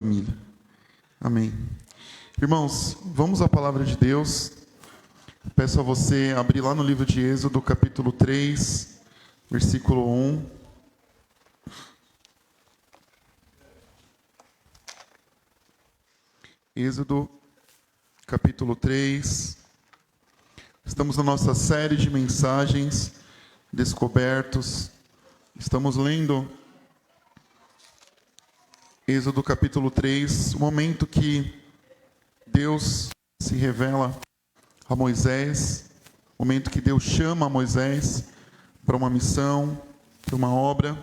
família. Amém. Irmãos, vamos à palavra de Deus. Peço a você abrir lá no livro de Êxodo, capítulo 3, versículo 1. Êxodo, capítulo 3. Estamos na nossa série de mensagens, Descobertos. Estamos lendo Êxodo, capítulo 3, o momento que Deus se revela a Moisés, o momento que Deus chama Moisés para uma missão, para uma obra.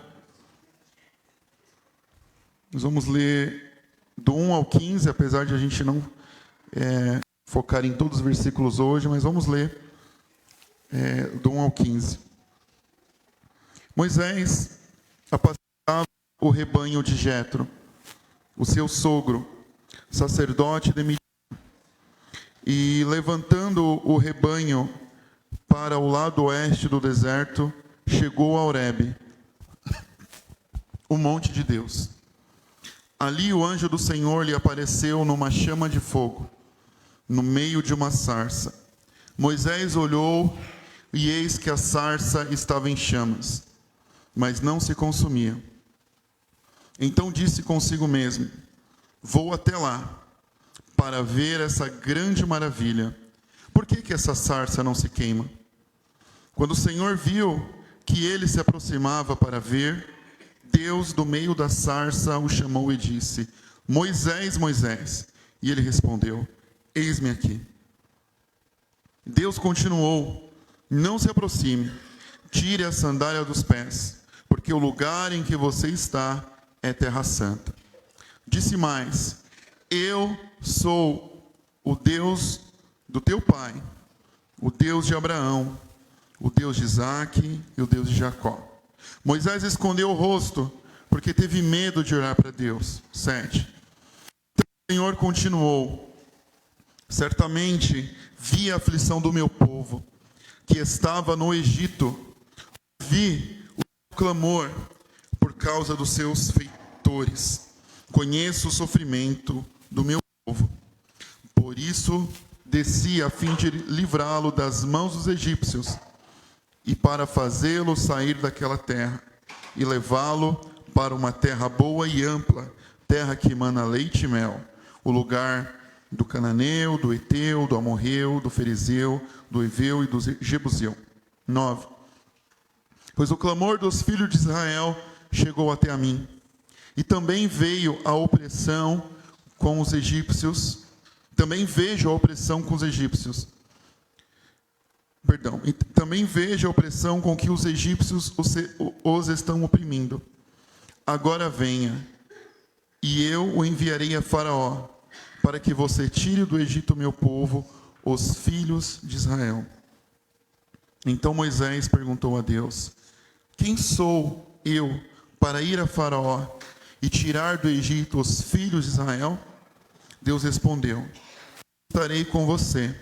Nós vamos ler do 1 ao 15, apesar de a gente não focar em todos os versículos hoje, mas vamos ler do 1 ao 15. Moisés apacentava o rebanho de Jetro, o seu sogro, sacerdote de Midian, e levantando o rebanho para o lado oeste do deserto, chegou a Horebe, o monte de Deus. Ali o anjo do Senhor lhe apareceu numa chama de fogo, no meio de uma sarça. Moisés olhou e eis que a sarça estava em chamas, mas não se consumia. Então disse consigo mesmo: vou até lá, para ver essa grande maravilha. Por que essa sarça não se queima? Quando o Senhor viu que ele se aproximava para ver, Deus, do meio da sarça, o chamou e disse: Moisés, Moisés. E ele respondeu: eis-me aqui. Deus continuou: não se aproxime, tire a sandália dos pés, porque o lugar em que você está é terra santa. Disse mais: eu sou o Deus do teu pai, o Deus de Abraão, o Deus de Isaque e o Deus de Jacó. Moisés escondeu o rosto, porque teve medo de orar para Deus. 7. Então o Senhor continuou: certamente vi a aflição do meu povo, que estava no Egito. Vi o clamor por causa dos seus feitores. Conheço o sofrimento do meu povo. Por isso desci a fim de livrá-lo das mãos dos egípcios e para fazê-lo sair daquela terra e levá-lo para uma terra boa e ampla, terra que emana leite e mel, o lugar do cananeu, do heteu, do amorreu, do ferezeu, do heveu e do jebuseu. 9. Pois o clamor dos filhos de Israel chegou até a mim, e também veio a opressão com os egípcios. Também vejo a opressão com os egípcios. Também vejo a opressão com que os egípcios os estão oprimindo. Agora venha, e eu o enviarei a Faraó, para que você tire do Egito meu povo, os filhos de Israel. Então Moisés perguntou a Deus: quem sou eu para ir a Faraó e tirar do Egito os filhos de Israel? Deus respondeu: estarei com você,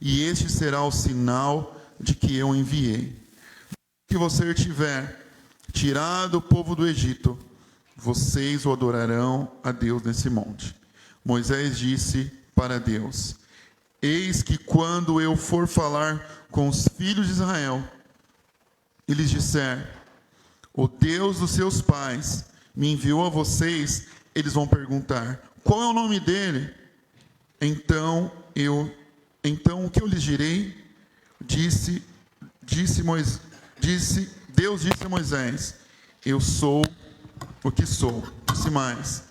e este será o sinal de que eu enviei. Que você tiver tirado o povo do Egito, vocês o adorarão a Deus nesse monte. Moisés disse para Deus: eis que quando eu for falar com os filhos de Israel, e lhes disser: o Deus dos seus pais me enviou a vocês, eles vão perguntar: qual é o nome dele? Então o que eu lhes direi? Deus disse a Moisés: eu sou o que sou. Disse mais: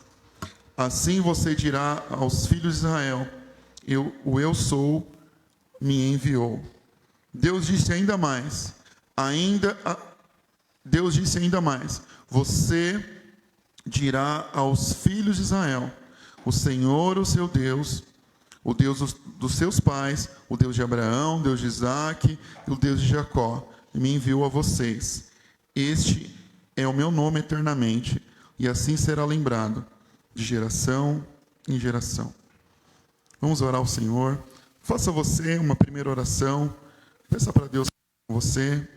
assim você dirá aos filhos de Israel: eu sou me enviou. Deus disse ainda mais: você dirá aos filhos de Israel: o Senhor, o seu Deus, o Deus dos seus pais, o Deus de Abraão, o Deus de Isaque e o Deus de Jacó, me enviou a vocês. Este é o meu nome eternamente, e assim será lembrado, de geração em geração. Vamos orar ao Senhor. Faça você uma primeira oração. Peça para Deus com você.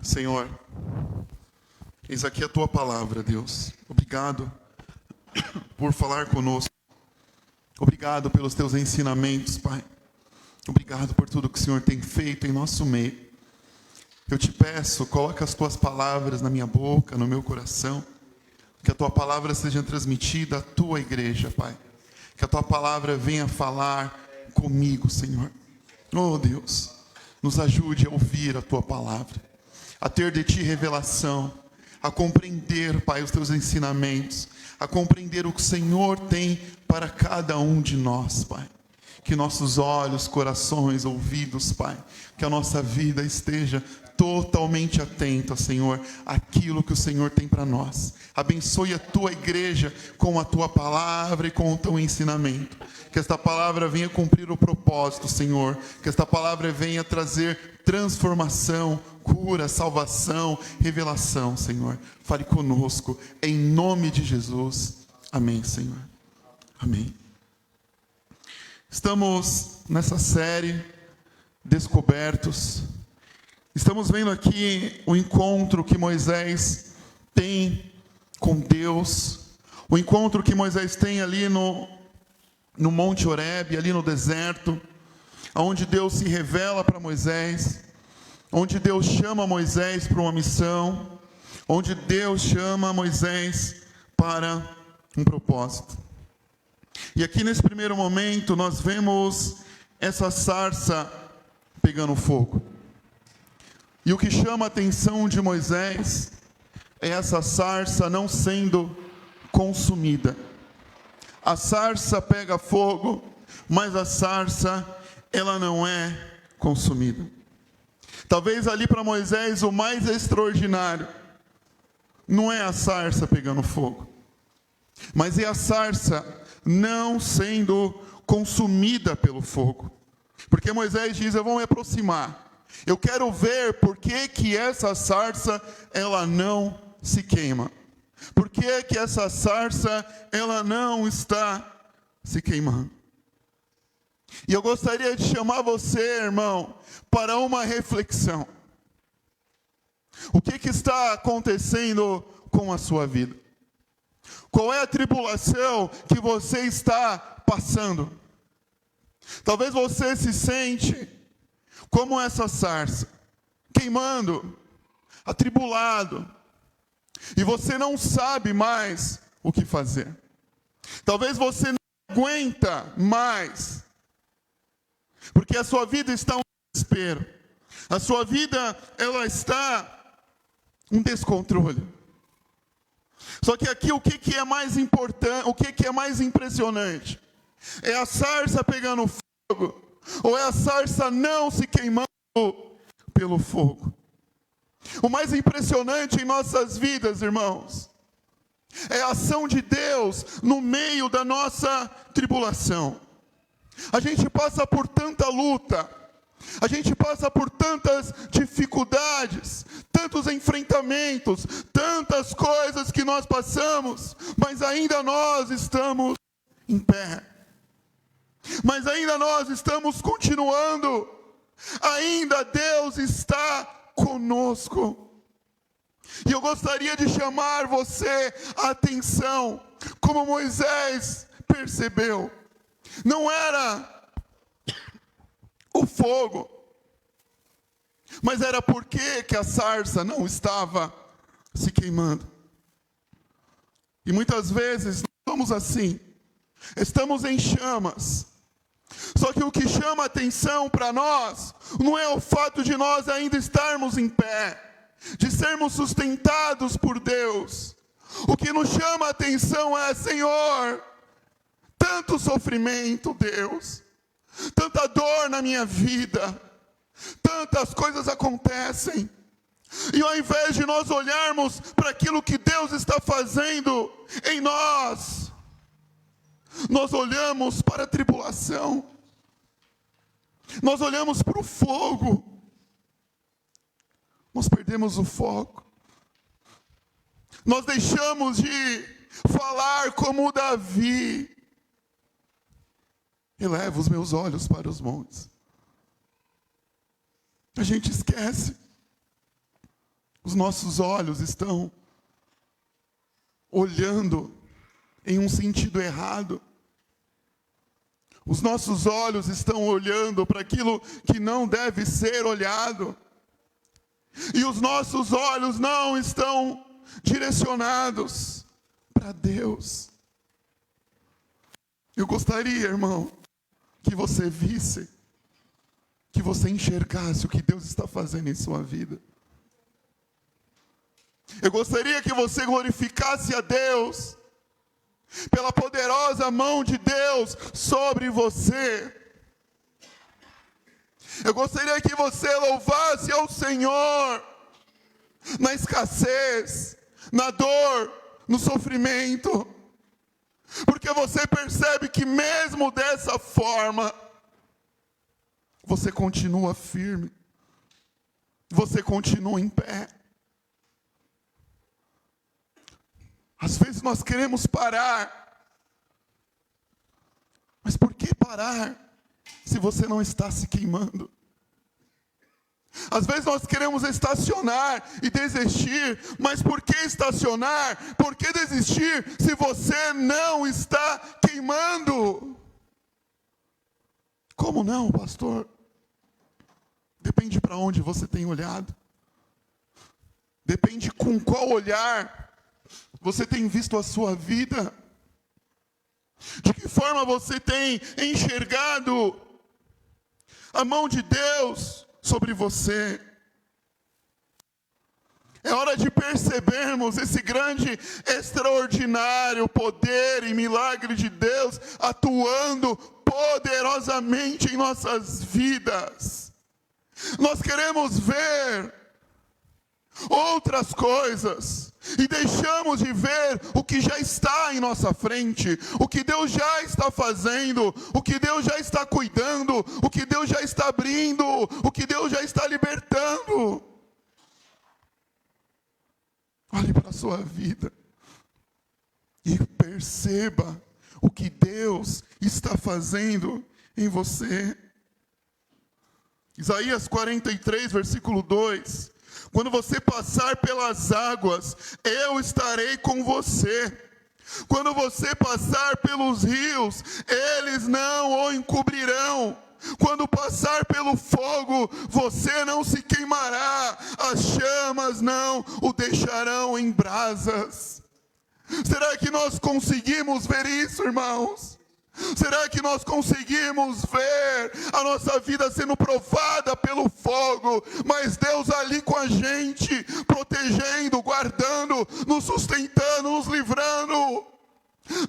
Senhor, eis aqui a tua palavra, Deus. Obrigado por falar conosco. Obrigado pelos teus ensinamentos, Pai. Obrigado por tudo que o Senhor tem feito em nosso meio. Eu te peço, coloca as tuas palavras na minha boca, no meu coração. Que a tua palavra seja transmitida à tua igreja, Pai. Que a tua palavra venha falar comigo, Senhor. Oh, Deus, nos ajude a ouvir a tua palavra, a ter de ti revelação, a compreender, Pai, os teus ensinamentos, a compreender o que o Senhor tem para cada um de nós, Pai. Que nossos olhos, corações, ouvidos, Pai, que a nossa vida esteja totalmente atenta, Senhor, àquilo que o Senhor tem para nós. Abençoe a tua igreja com a tua palavra e com o teu ensinamento. Que esta palavra venha cumprir o propósito, Senhor. Que esta palavra venha trazer transformação, cura, salvação, revelação, Senhor. Fale conosco, em nome de Jesus. Amém, Senhor. Amém. Estamos nessa série Descobertos. Estamos vendo aqui o encontro que Moisés tem com Deus, o encontro que Moisés tem ali no Monte Horebe, ali no deserto, onde Deus se revela para Moisés, onde Deus chama Moisés para uma missão, onde Deus chama Moisés para um propósito. E aqui nesse primeiro momento nós vemos essa sarça pegando fogo. E o que chama a atenção de Moisés é essa sarça não sendo consumida. A sarça pega fogo, mas a sarça, ela não é consumida. Talvez ali para Moisés o mais extraordinário não é a sarça pegando fogo, mas é a sarça não sendo consumida pelo fogo. Porque Moisés diz: eu vou me aproximar. Eu quero ver por que essa sarça ela não se queima. Por que essa sarça ela não está se queimando? E eu gostaria de chamar você, irmão, para uma reflexão. O que está acontecendo com a sua vida? Qual é a tribulação que você está passando? Talvez você se sente como essa sarça, queimando, atribulado, e você não sabe mais o que fazer. Talvez você não aguenta mais, porque a sua vida está um desespero, a sua vida ela está um descontrole. Só que aqui o que é mais importante, o que é mais impressionante? É a sarça pegando fogo, ou é a sarça não se queimando pelo fogo? O mais impressionante em nossas vidas, irmãos, é a ação de Deus no meio da nossa tribulação. A gente passa por tanta luta, a gente passa por tantas dificuldades, tantos enfrentamentos, tantas coisas que nós passamos, mas ainda nós estamos em pé. Mas ainda nós estamos continuando. Ainda Deus está conosco. E eu gostaria de chamar você a atenção, como Moisés percebeu. Não era o fogo, mas era porque que a sarça não estava se queimando. E muitas vezes nós somos assim. Estamos em chamas. Só que o que chama a atenção para nós não é o fato de nós ainda estarmos em pé, de sermos sustentados por Deus. O que nos chama a atenção é: Senhor, tanto sofrimento, Deus, tanta dor na minha vida, tantas coisas acontecem. E ao invés de nós olharmos para aquilo que Deus está fazendo em nós, nós olhamos para a tribulação, nós olhamos para o fogo, nós perdemos o foco, nós deixamos de falar como Davi: eleva os meus olhos para os montes. A gente esquece Os nossos olhos estão olhando em um sentido errado. Os nossos olhos estão olhando para aquilo que não deve ser olhado. E os nossos olhos não estão direcionados para Deus. Eu gostaria, irmão, que você visse, que você enxergasse o que Deus está fazendo em sua vida. Eu gostaria que você glorificasse a Deus pela poderosa mão de Deus sobre você. Eu gostaria que você louvasse ao Senhor na escassez, na dor, no sofrimento, porque você percebe que mesmo dessa forma, você continua firme, você continua em pé. Às vezes nós queremos parar, mas por que parar se você não está se queimando? Às vezes nós queremos estacionar e desistir, mas por que estacionar? Por que desistir se você não está queimando? Como não, pastor? Depende para onde você tem olhado. Depende com qual olhar você tem visto a sua vida. De que forma você tem enxergado a mão de Deus sobre você? É hora de percebermos esse grande, extraordinário poder e milagre de Deus atuando poderosamente em nossas vidas. Nós queremos ver outras coisas e deixamos de ver o que já está em nossa frente, o que Deus já está fazendo, o que Deus já está cuidando, o que Deus já está abrindo, o que Deus já está libertando. Olhe para a sua vida e perceba o que Deus está fazendo em você. Isaías 43, versículo 2. Quando você passar pelas águas, eu estarei com você. Quando você passar pelos rios, eles não o encobrirão. Quando passar pelo fogo, você não se queimará. As chamas não o deixarão em brasas. Será que nós conseguimos ver isso, irmãos? Será que nós conseguimos ver a nossa vida sendo provada pelo fogo, mas Deus ali com a gente, protegendo, guardando, nos sustentando, nos livrando?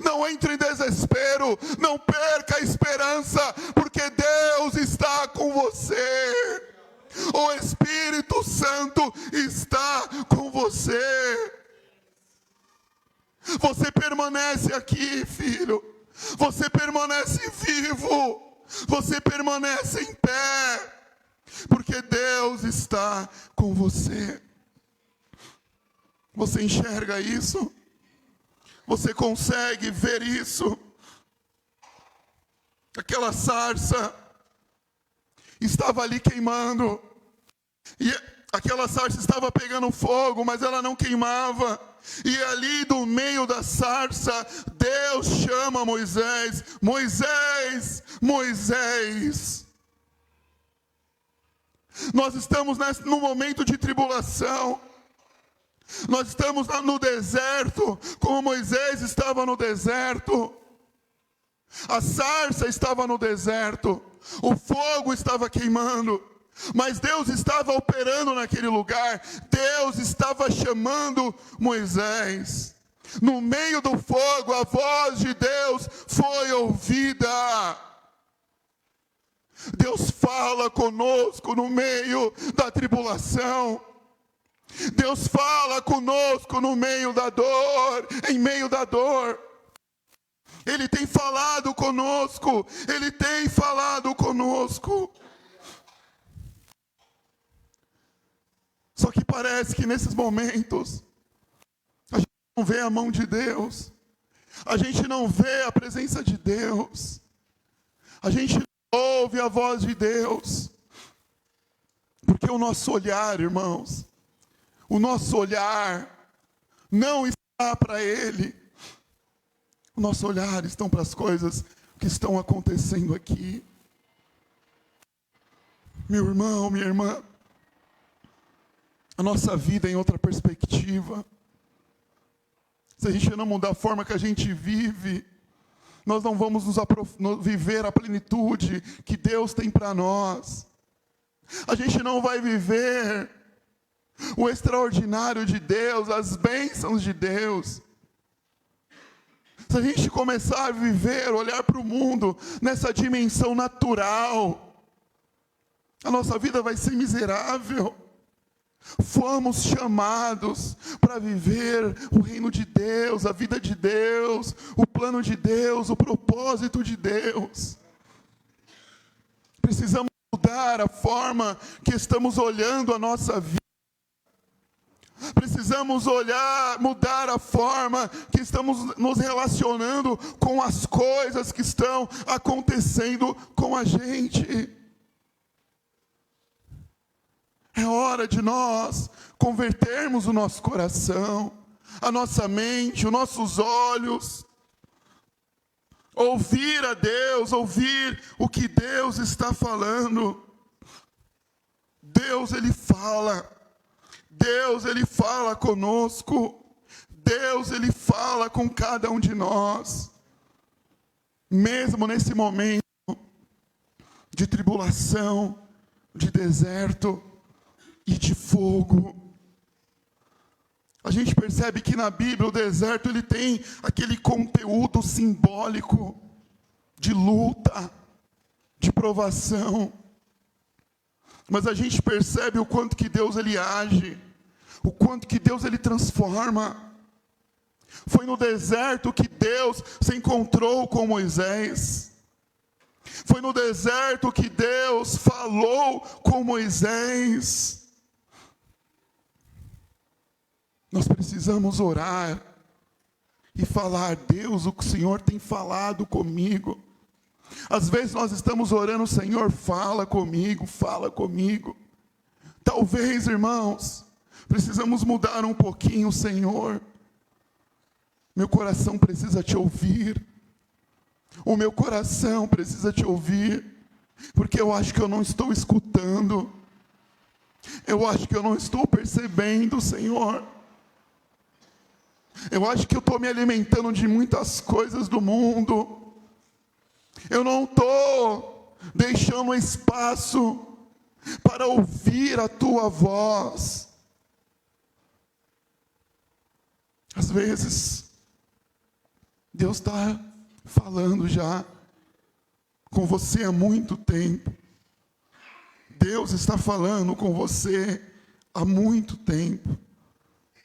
Não entre em desespero, não perca a esperança, porque Deus está com você. O Espírito Santo está com você. Você permanece aqui, filho. Você permanece vivo, você permanece em pé, porque Deus está com você. Você enxerga isso? Você consegue ver isso? Aquela sarça estava ali queimando, e aquela sarça estava pegando fogo, mas ela não queimava. E ali do meio da sarça, Deus chama Moisés: Moisés, Moisés. Nós estamos num momento de tribulação. Nós estamos no deserto, como Moisés estava no deserto. A sarça estava no deserto, o fogo estava queimando. Mas Deus estava operando naquele lugar. Deus estava chamando Moisés. No meio do fogo, a voz de Deus foi ouvida. Deus fala conosco no meio da tribulação. Deus fala conosco no meio da dor, em meio da dor. Ele tem falado conosco, Ele tem falado conosco. Só que parece que nesses momentos, a gente não vê a mão de Deus, a gente não vê a presença de Deus, a gente não ouve a voz de Deus, porque o nosso olhar, irmãos, O nosso olhar não está para Ele. O nosso olhar está para as coisas que estão acontecendo aqui. Meu irmão, minha irmã, a nossa vida é em outra perspectiva. Se a gente não mudar a forma que a gente vive, nós não vamos viver a plenitude que Deus tem para nós. A gente não vai viver o extraordinário de Deus, as bênçãos de Deus. Se a gente começar a viver, olhar para o mundo nessa dimensão natural, a nossa vida vai ser miserável. Fomos chamados para viver o reino de Deus, a vida de Deus, o plano de Deus, o propósito de Deus. Precisamos mudar a forma que estamos olhando a nossa vida. Precisamos mudar a forma que estamos nos relacionando com as coisas que estão acontecendo com a gente. É hora de nós convertermos o nosso coração, a nossa mente, os nossos olhos, ouvir a Deus, ouvir o que Deus está falando. Deus, Ele fala. Deus, Ele fala conosco. Deus, Ele fala com cada um de nós. Mesmo nesse momento de tribulação, de deserto e de fogo. A gente percebe que na Bíblia o deserto ele tem aquele conteúdo simbólico de luta, de provação. Mas a gente percebe o quanto que Deus ele age, o quanto que Deus ele transforma. Foi no deserto que Deus se encontrou com Moisés. Foi no deserto que Deus falou com Moisés. Nós precisamos orar e falar: Deus, o que o Senhor tem falado comigo. Às vezes nós estamos orando: Senhor, fala comigo, fala comigo. Talvez, irmãos, precisamos mudar um pouquinho, Senhor. Meu coração precisa te ouvir. O meu coração precisa te ouvir, porque eu acho que eu não estou escutando. Eu acho que eu não estou percebendo, Senhor. Eu acho que eu estou me alimentando de muitas coisas do mundo. Eu não estou deixando espaço para ouvir a tua voz. Às vezes, Deus está falando já com você há muito tempo. Deus está falando com você há muito tempo.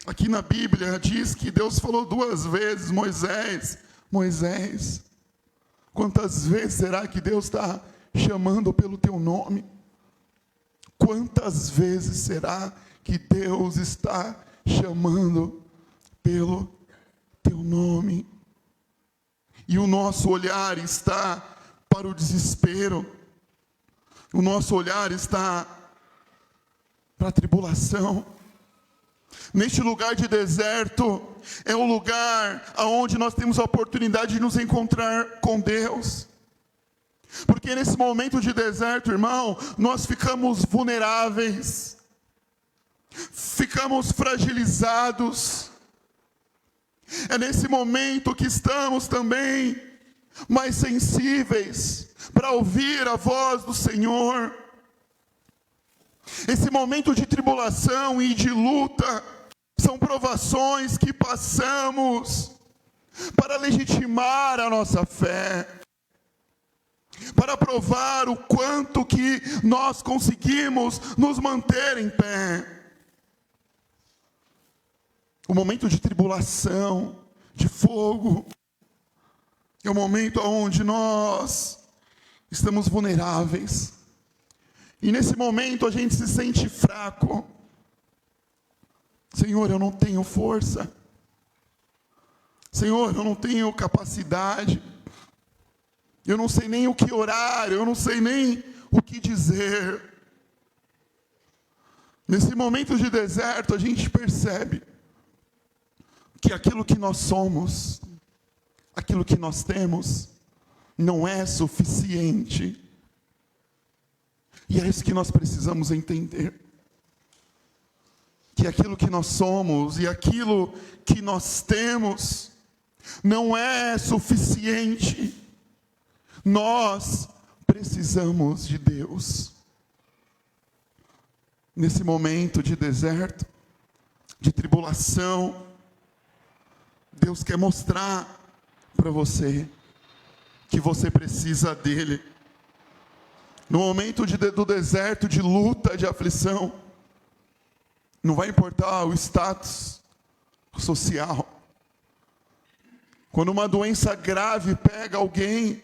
Aqui na Bíblia diz que Deus falou 2 vezes: Moisés, Moisés. Quantas vezes será que Deus está chamando pelo teu nome? Quantas vezes será que Deus está chamando pelo teu nome? E o nosso olhar está para o desespero. O nosso olhar está para a tribulação. Neste lugar de deserto, é um lugar onde nós temos a oportunidade de nos encontrar com Deus. Porque nesse momento de deserto, irmão, nós ficamos vulneráveis, ficamos fragilizados. É nesse momento que estamos também mais sensíveis para ouvir a voz do Senhor. Esse momento de tribulação e de luta são provações que passamos para legitimar a nossa fé, para provar o quanto que nós conseguimos nos manter em pé. O momento de tribulação, de fogo, é o momento onde nós estamos vulneráveis. E nesse momento a gente se sente fraco. Senhor, eu não tenho força. Senhor, eu não tenho capacidade. Eu não sei nem o que orar, eu não sei nem o que dizer. Nesse momento de deserto, a gente percebe que aquilo que nós somos, aquilo que nós temos, não é suficiente. E é isso que nós precisamos entender. Que aquilo que nós somos e aquilo que nós temos não é suficiente. Nós precisamos de Deus. Nesse momento de deserto, de tribulação, Deus quer mostrar para você que você precisa dele. No momento do deserto, de luta, de aflição, não vai importar o status social. Quando uma doença grave pega alguém,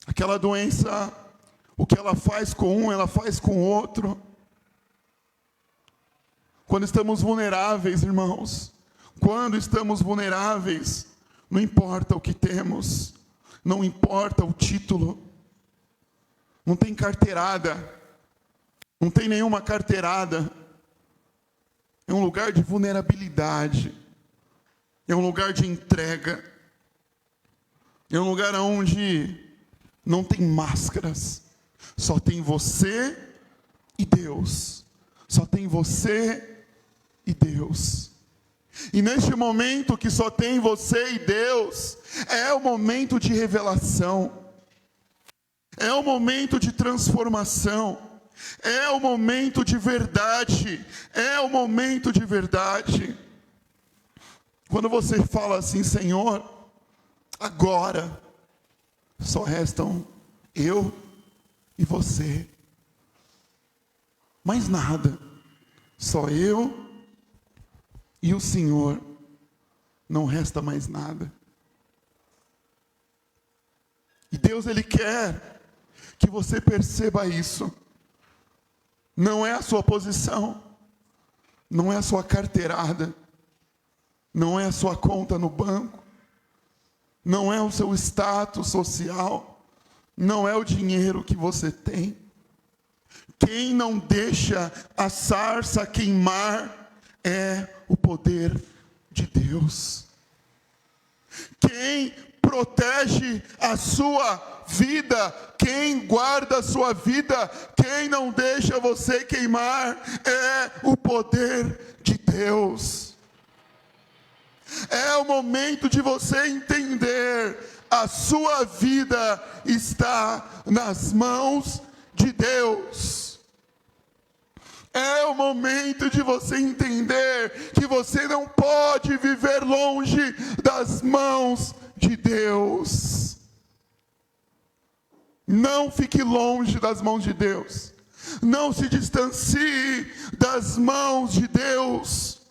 aquela doença, o que ela faz com um, ela faz com o outro. Quando estamos vulneráveis, irmãos, quando estamos vulneráveis, não importa o que temos, não importa o título, não tem carteirada, não tem nenhuma carteirada. É um lugar de vulnerabilidade, é um lugar de entrega, é um lugar onde não tem máscaras, só tem você e Deus, só tem você e Deus. E neste momento que só tem você e Deus, é o momento de revelação, é o momento de transformação, é o momento de verdade, é o momento de verdade. Quando você fala assim, Senhor, agora só restam eu e você, mais nada, só eu e o Senhor, não resta mais nada. E Deus, Ele quer que você perceba isso. Não é a sua posição, não é a sua carteirada, não é a sua conta no banco, não é o seu status social, não é o dinheiro que você tem. Quem não deixa a sarça queimar é o poder de Deus. Quem protege a sua vida, quem guarda a sua vida, quem não deixa você queimar, é o poder de Deus. É o momento de você entender, a sua vida está nas mãos de Deus. É o momento de você entender que você não pode viver longe das mãos de Deus. Não fique longe das mãos de Deus. Não se distancie das mãos de Deus.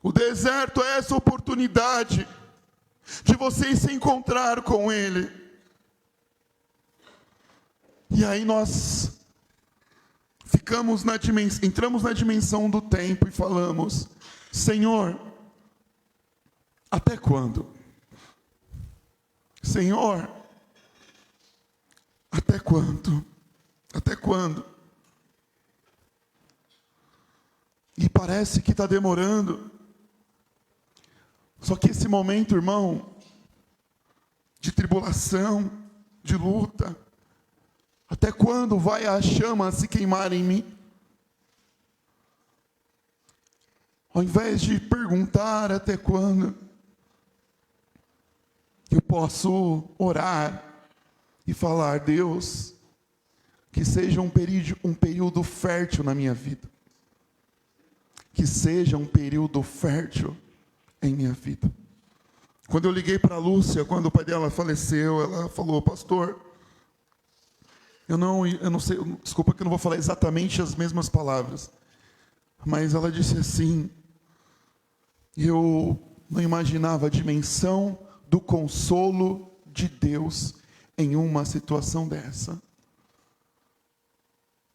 O deserto é essa oportunidade de você se encontrar com Ele. E aí nós entramos na dimensão do tempo e falamos, Senhor, até quando? Senhor, até quando? Até quando? E parece que está demorando. Só que esse momento, irmão, de tribulação, de luta, até quando vai a chama se queimar em mim? Ao invés de perguntar até quando, eu posso orar e falar, Deus, que seja um período fértil na minha vida. Que seja um período fértil em minha vida. Quando eu liguei para a Lúcia, quando o pai dela faleceu, ela falou, pastor, eu não sei, desculpa que eu não vou falar exatamente as mesmas palavras, mas ela disse assim, eu não imaginava a dimensão do consolo de Deus em uma situação dessa.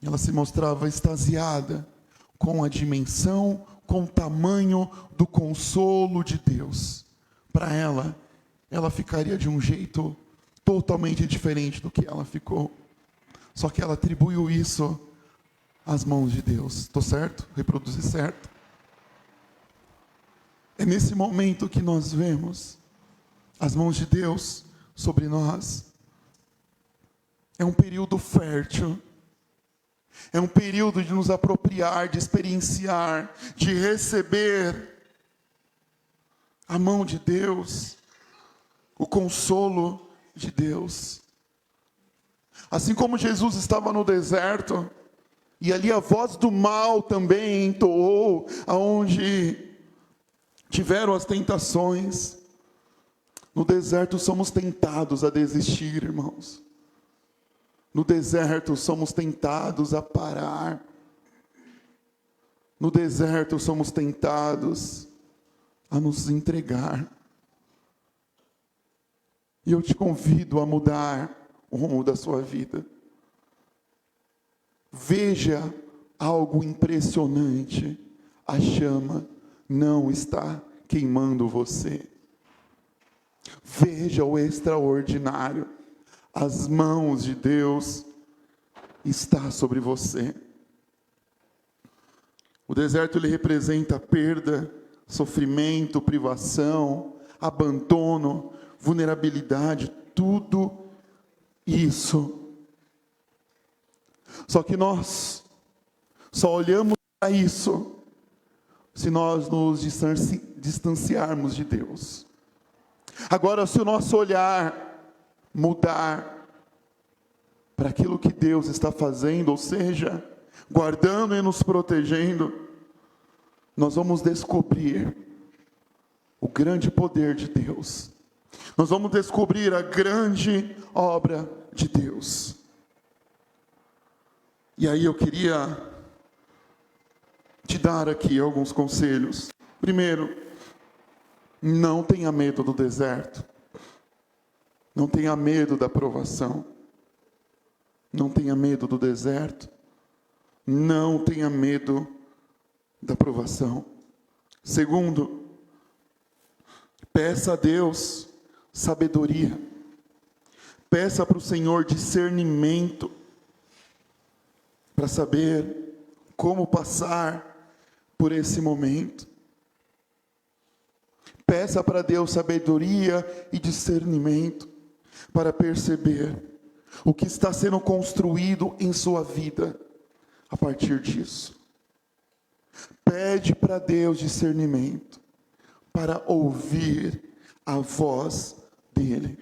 Ela se mostrava extasiada com a dimensão, com o tamanho do consolo de Deus. Para ela ficaria de um jeito totalmente diferente do que ela ficou. Só que ela atribuiu isso às mãos de Deus. Estou certo? Reproduzi certo? É nesse momento que nós vemos as mãos de Deus sobre nós. É um período fértil. É um período de nos apropriar, de experienciar, de receber a mão de Deus, o consolo de Deus. Assim como Jesus estava no deserto, e ali a voz do mal também entoou, aonde tiveram as tentações. No deserto somos tentados a desistir, irmãos. No deserto somos tentados a parar. No deserto somos tentados a nos entregar. E eu te convido a mudar o rumo da sua vida. Veja algo impressionante. A chama não está queimando você. Veja o extraordinário. As mãos de Deus estão sobre você. O deserto ele representa perda, sofrimento, privação, abandono, vulnerabilidade, tudo isso. Só que nós só olhamos para isso se nós nos distanciarmos de Deus. Agora, se o nosso olhar mudar para aquilo que Deus está fazendo, ou seja, guardando e nos protegendo, nós vamos descobrir o grande poder de Deus. Nós vamos descobrir a grande obra de Deus. E aí eu queria te dar aqui alguns conselhos. Primeiro, não tenha medo do deserto. Não tenha medo da provação. Não tenha medo do deserto. Não tenha medo da provação. Segundo, peça a Deus sabedoria. Peça para o Senhor discernimento para saber como passar por esse momento. Peça para Deus sabedoria e discernimento para perceber o que está sendo construído em sua vida a partir disso. Pede para Deus discernimento para ouvir a voz dEle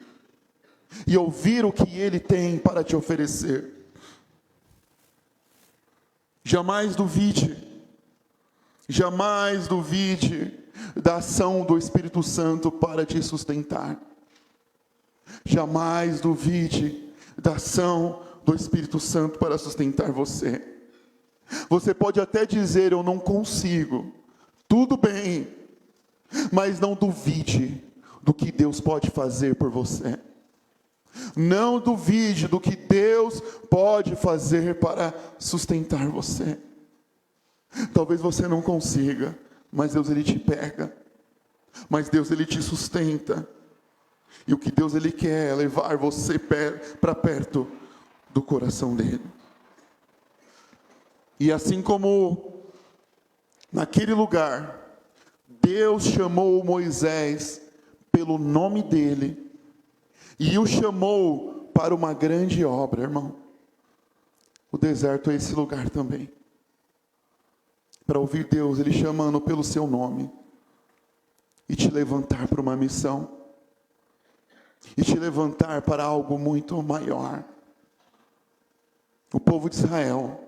e ouvir o que Ele tem para te oferecer. Jamais duvide da ação do Espírito Santo para te sustentar. Jamais duvide da ação do Espírito Santo para sustentar você. Você pode até dizer, eu não consigo. Tudo bem, mas não duvide do que Deus pode fazer por você. Não duvide do que Deus pode fazer para sustentar você. Talvez você não consiga, mas Deus Ele te pega. Mas Deus Ele te sustenta. E o que Deus Ele quer é levar você para perto do coração dEle. E assim como naquele lugar, Deus chamou Moisés pelo nome dEle, e o chamou para uma grande obra, irmão. O deserto é esse lugar também. Para ouvir Deus, Ele chamando pelo seu nome. E te levantar para uma missão. E te levantar para algo muito maior. O povo de Israel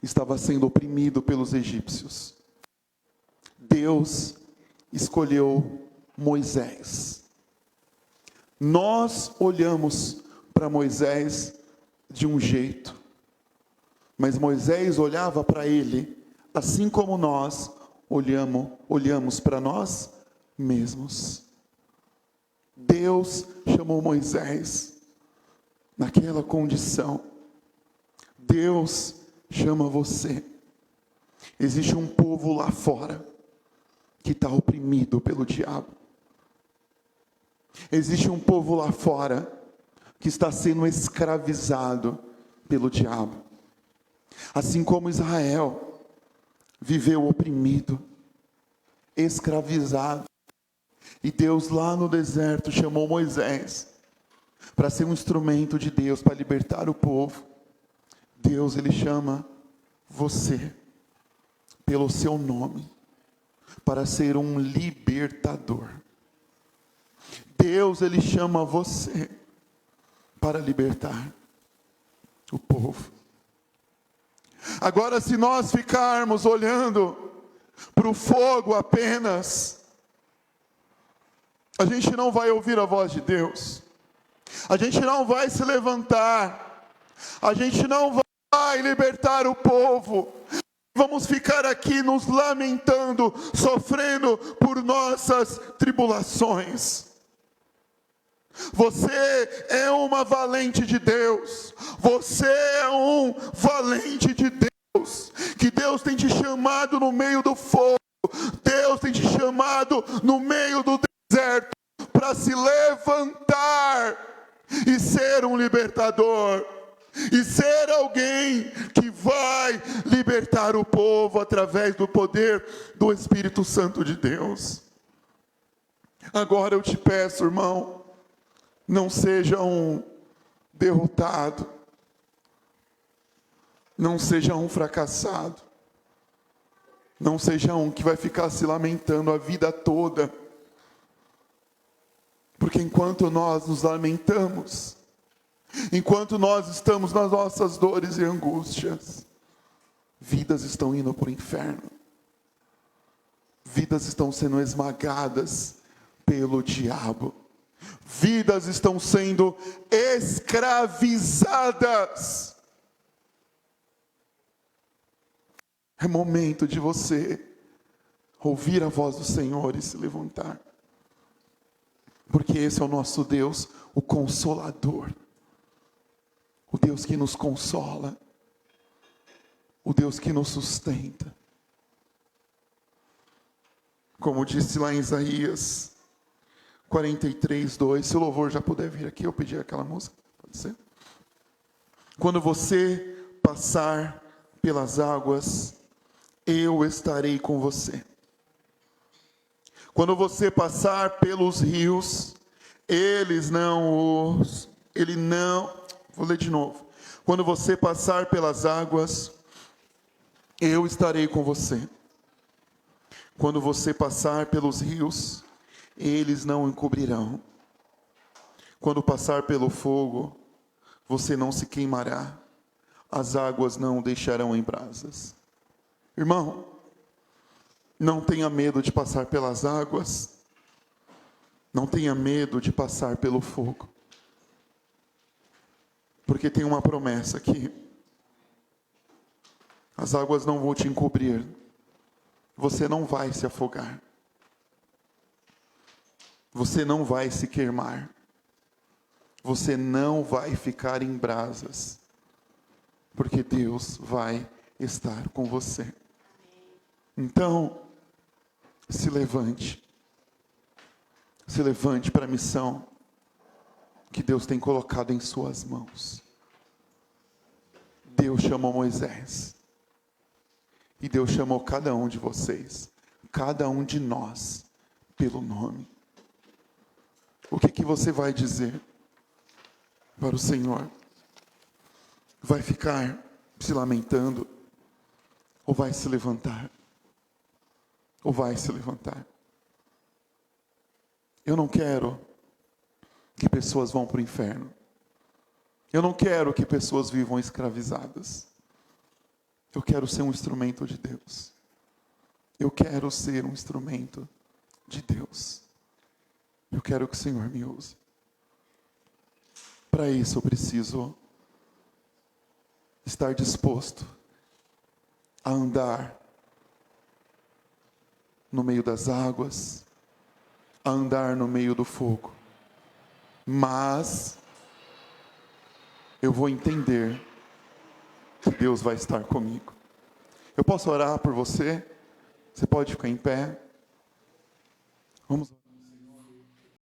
estava sendo oprimido pelos egípcios. Deus escolheu Moisés. Nós olhamos para Moisés de um jeito, mas Moisés olhava para ele, assim como nós olhamos para nós mesmos. Deus chamou Moisés naquela condição. Deus chama você. Existe um povo lá fora que está oprimido pelo diabo. Existe um povo lá fora que está sendo escravizado pelo diabo. Assim como Israel viveu oprimido, escravizado, e Deus lá no deserto chamou Moisés para ser um instrumento de Deus, para libertar o povo. Deus, Ele chama você pelo seu nome, para ser um libertador. Deus, Ele chama você para libertar o povo. Agora, se nós ficarmos olhando para o fogo apenas, a gente não vai ouvir a voz de Deus, a gente não vai se levantar, a gente não vai libertar o povo. Vamos ficar aqui nos lamentando, sofrendo por nossas tribulações. Você é uma valente de Deus. Você é um valente de Deus. Que Deus tem te chamado no meio do fogo. Deus tem te chamado no meio do deserto para se levantar e ser um libertador. E ser alguém que vai libertar o povo através do poder do Espírito Santo de Deus. Agora eu te peço, irmão, não seja um derrotado, não seja um fracassado, não seja um que vai ficar se lamentando a vida toda, porque enquanto nós nos lamentamos, enquanto nós estamos nas nossas dores e angústias, vidas estão indo para o inferno, vidas estão sendo esmagadas pelo diabo, vidas estão sendo escravizadas. É momento de você ouvir a voz do Senhor e se levantar, porque esse é o nosso Deus, o Consolador, o Deus que nos consola, o Deus que nos sustenta. Como disse lá em Isaías 43:2, se o louvor já puder vir aqui, eu pedi aquela música, pode ser? Quando você passar pelas águas, eu estarei com você. Quando você passar pelos rios, vou ler de novo. Quando você passar pelas águas, eu estarei com você. Quando você passar pelos rios, eles não o encobrirão. Quando passar pelo fogo, você não se queimará. As águas não o deixarão em brasas. Irmão, não tenha medo de passar pelas águas. Não tenha medo de passar pelo fogo. Porque tem uma promessa aqui. As águas não vão te encobrir. Você não vai se afogar. Você não vai se queimar. Você não vai ficar em brasas. Porque Deus vai estar com você. Então, se levante. Se levante para a missão que Deus tem colocado em suas mãos. Deus chamou Moisés. E Deus chamou cada um de vocês, cada um de nós, pelo nome. O que você vai dizer para o Senhor? Vai ficar se lamentando? Ou vai se levantar? Ou vai se levantar? Eu não quero que pessoas vão para o inferno. Eu não quero que pessoas vivam escravizadas. Eu quero ser um instrumento de Deus. Eu quero ser um instrumento de Deus. Eu quero que o Senhor me use. Para isso eu preciso estar disposto a andar no meio das águas, a andar no meio do fogo. Mas eu vou entender que Deus vai estar comigo. Eu posso orar por você? Você pode ficar em pé? Vamos